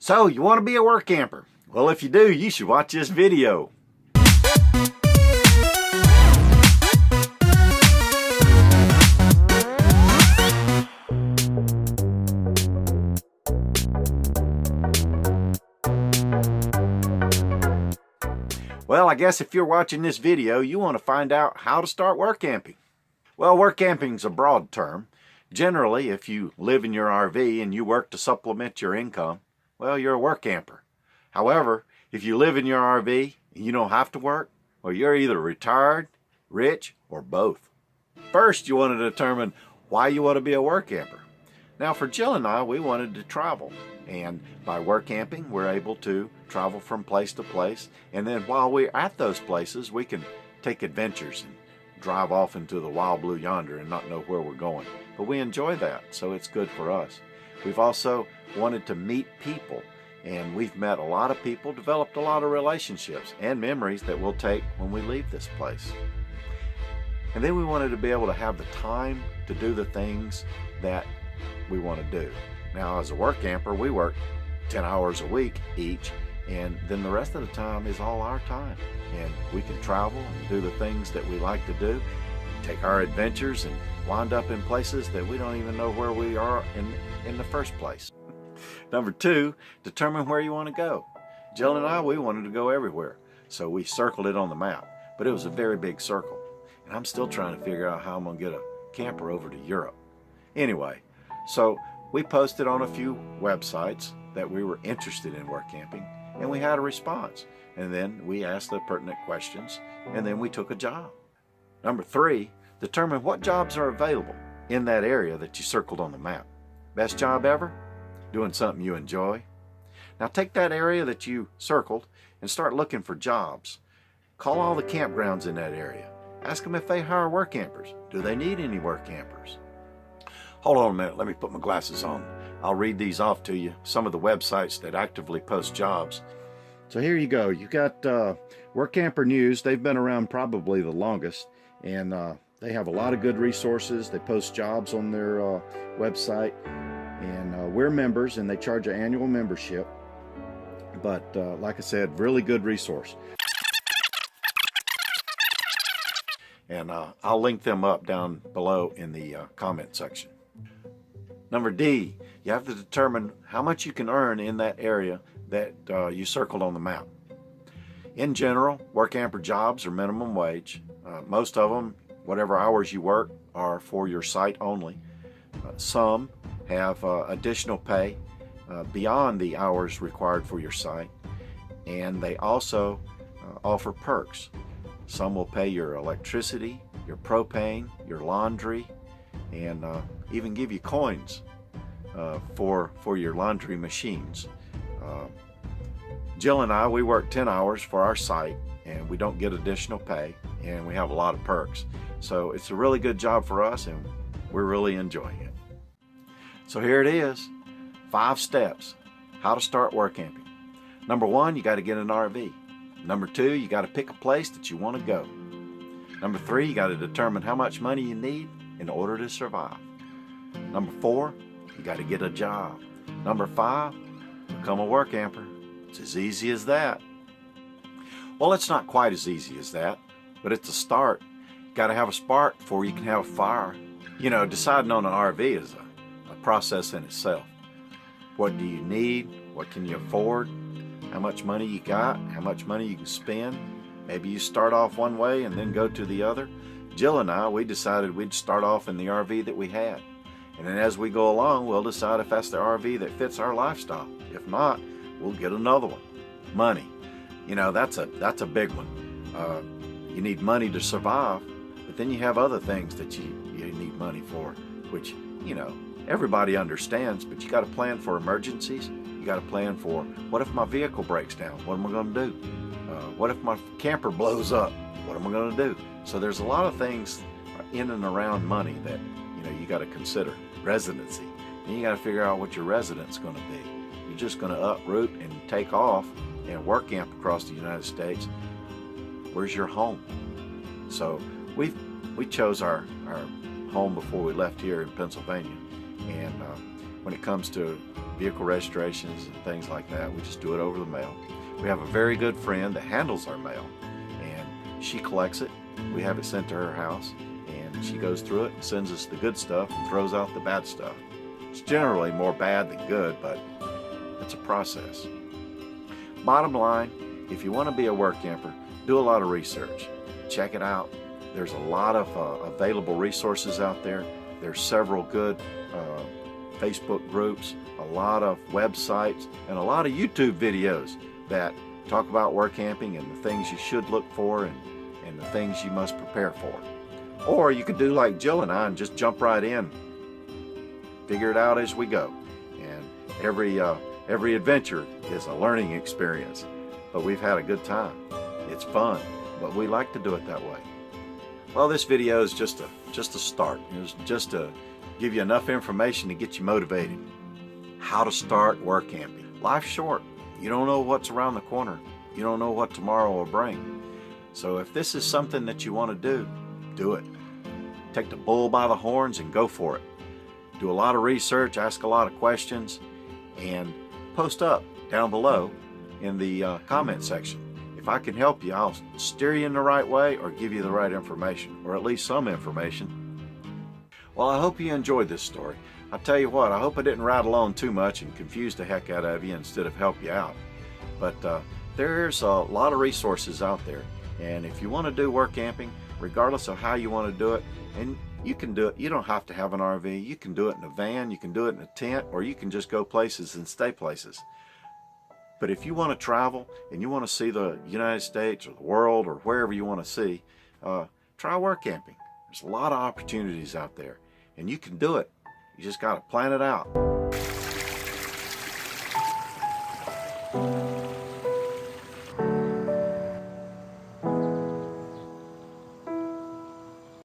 So, you want to be a work camper? Well, if you do, you should watch this video. Well, I guess if you're watching this video, you want to find out how to start work camping. Well, work camping is a broad term. Generally, if you live in your RV and you work to supplement your income, well, you're a work camper. However, if you live in your RV and you don't have to work, well, you're either retired, rich, or both. First, you want to determine why you want to be a work camper. Now, for Jill and I, we wanted to travel. And by work camping, we're able to travel from place to place. And then while we're at those places, we can take adventures and drive off into the wild blue yonder and not know where we're going. But we enjoy that, so it's good for us. We've also wanted to meet people, and we've met a lot of people, developed a lot of relationships and memories that we'll take when we leave this place. And then we wanted to be able to have the time to do the things that we want to do. Now, as a work camper, we work 10 hours a week each, and then the rest of the time is all our time. And we can travel and do the things that we like to do, take our adventures, and wind up in places that we don't even know where we are in the first place. Number two, determine where you want to go. Jill and I, we wanted to go everywhere, so we circled it on the map, but it was a very big circle, and I'm still trying to figure out how I'm going to get a camper over to Europe. Anyway, so we posted on a few websites that we were interested in work camping, and we had a response. And then we asked the pertinent questions, and then we took a job. Number three, determine what jobs are available in that area that you circled on the map. Best job ever? Doing something you enjoy? Now take that area that you circled and start looking for jobs. Call all the campgrounds in that area. Ask them if they hire work campers. Do they need any work campers? Hold on a minute, let me put my glasses on. I'll read these off to you, some of the websites that actively post jobs. So here you go. You got Work Camper News. They've been around probably the longest, and they have a lot of good resources. They post jobs on their website, and we're members, and they charge an annual membership. But like I said, really good resource. And I'll link them up down below in the comment section. Number D, you have to determine how much you can earn in that area that you circled on the map. In general, work camper jobs are minimum wage. Most of them, whatever hours you work, are for your site only. Some have additional pay beyond the hours required for your site, and they also offer perks. Some will pay your electricity, your propane, your laundry, and even give you coins for your laundry machines. Jill and I, we work 10 hours for our site, and we don't get additional pay, and we have a lot of perks. So it's a really good job for us, and we're really enjoying it. So here it is, 5 steps, how to start work camping. Number 1, you got to get an RV. Number 2, you got to pick a place that you want to go. Number 3, you got to determine how much money you need in order to survive. Number 4, you got to get a job. Number 5, become a work camper. It's as easy as that. Well, it's not quite as easy as that, but it's a start. You got to have a spark before you can have a fire. You know, deciding on an RV is a process in itself. What do you need? What can you afford? How much money you got? How much money you can spend? Maybe you start off one way and then go to the other. Jill and I, we decided we'd start off in the RV that we had. And then as we go along, we'll decide if that's the RV that fits our lifestyle. If not, we'll get another one. Money. You know, that's a big one. You need money to survive, but then you have other things that you need money for, which, you know, everybody understands, but you got to plan for emergencies. You got to plan for, what if my vehicle breaks down? What am I going to do? What if my camper blows up? What am I going to do? So there's a lot of things in and around money that, you know, you got to consider. Residency. And you got to figure out what your residence going to be. You're just going to uproot and take off and work camp across the United States. Where's your home? So we chose our home before we left here in Pennsylvania. And when it comes to vehicle registrations and things like that. We just do it over the mail. We have a very good friend that handles our mail, and she collects it. We have it sent to her house, and she goes through it and sends us the good stuff and throws out the bad stuff. It's generally more bad than good, but it's a process. Bottom line, if you want to be a work camper, do a lot of research. Check it out. There's a lot of available resources out there. There's several good Facebook groups, a lot of websites, and a lot of YouTube videos that talk about work camping and the things you should look for and the things you must prepare for. Or you could do like Jill and I and just jump right in, figure it out as we go. And every adventure is a learning experience, but we've had a good time. It's fun, but we like to do it that way. Well, this video is just a start. It was just to give you enough information to get you motivated. How to start work camping. Life's short. You don't know what's around the corner. You don't know what tomorrow will bring. So if this is something that you want to do, do it. Take the bull by the horns and go for it. Do a lot of research, ask a lot of questions, and post up down below in the comment section. If I can help you, I'll steer you in the right way or give you the right information, or at least some information. Well, I hope you enjoyed this story. I'll tell you what, I hope I didn't rattle on too much and confuse the heck out of you instead of help you out. But there's a lot of resources out there, and if you want to do work camping, regardless of how you want to do it, and you can do it, you don't have to have an RV. You can do it in a van, you can do it in a tent, or you can just go places and stay places. But if you want to travel and you want to see the United States or the world or wherever you want to see, try work camping. There's a lot of opportunities out there, and you can do it. You just got to plan it out.